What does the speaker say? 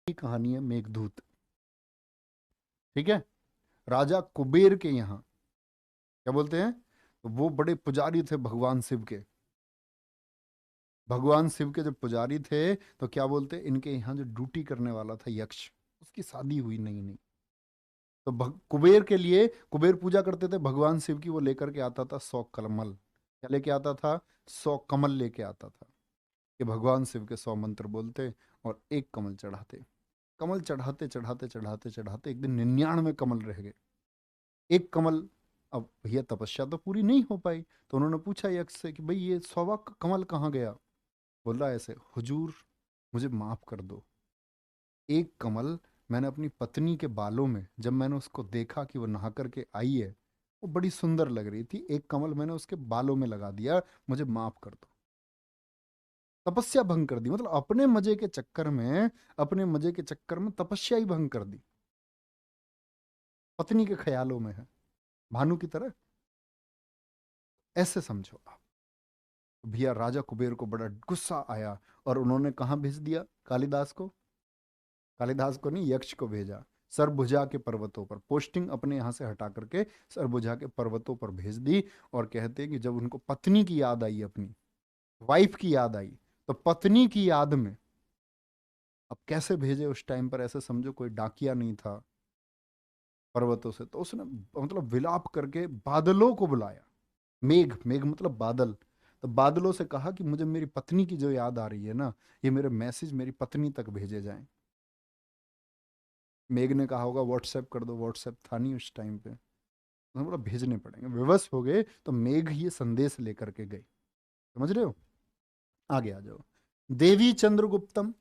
की कहानी है मेघदूत। ठीक है। राजा कुबेर के यहाँ क्या बोलते हैं, तो वो बड़े पुजारी थे भगवान शिव के। भगवान शिव के जब पुजारी थे तो क्या बोलते, इनके यहाँ जो ड्यूटी करने वाला था यक्ष, उसकी शादी हुई नहीं नहीं। तो कुबेर के लिए, कुबेर पूजा करते थे भगवान शिव की, वो लेकर के आता था 100 कमल। क्या लेके आता था? 100 कमल लेके आता था कि भगवान शिव के 100 मंत्र बोलते और एक कमल चढ़ाते। कमल चढ़ाते चढ़ाते चढ़ाते चढ़ाते एक दिन 99 कमल रह गए। एक कमल, अब भैया तपस्या तो पूरी नहीं हो पाई। तो उन्होंने पूछा यक्ष से कि भाई ये 100वां कमल कहाँ गया? बोल रहा है ऐसे, हुजूर मुझे माफ कर दो। एक कमल मैंने अपनी पत्नी के बालों में, जब मैंने उसको देखा कि वो नहा करके आई है, वो बड़ी सुंदर लग रही थी, एक कमल मैंने उसके बालों में लगा दिया, मुझे माफ कर दो। तपस्या भंग कर दी, मतलब अपने मजे के चक्कर में, अपने मजे के चक्कर में तपस्या ही भंग कर दी। पत्नी के ख्यालों में है, भानु की तरह। ऐसे समझो आप। भैया राजा कुबेर को बड़ा गुस्सा आया और उन्होंने कहाँ भेज दिया कालिदास को? कालिदास को नहीं, यक्ष को भेजा। सरभुजा के पर्वतों पर पोस्टिंग अपने यहाँ से हटा करके सरभुजा के पर्वतों पर भेज दी। और कहते हैं कि जब उनको पत्नी की याद आई, अपनी वाइफ की याद आई, तो पत्नी की याद में, अब कैसे भेजे उस टाइम पर, ऐसे समझो कोई डाकिया नहीं था पर्वतों से, तो उसने मतलब विलाप करके बादलों को बुलाया। मेघ, मेघ मतलब बादल। तो बादलों से कहा कि मुझे मेरी पत्नी की जो याद आ रही है ना, ये मेरे मैसेज मेरी पत्नी तक भेजे जाएं। मेघ ने कहा होगा व्हाट्सएप कर दो, व्हाट्सएप था नहीं उस टाइम पे, तो बोला भेजने पड़ेंगे। विवश हो गए तो मेघ ये संदेश लेकर के गई। समझ रहे हो? आगे आ जाओ। देवी चंद्रगुप्तम,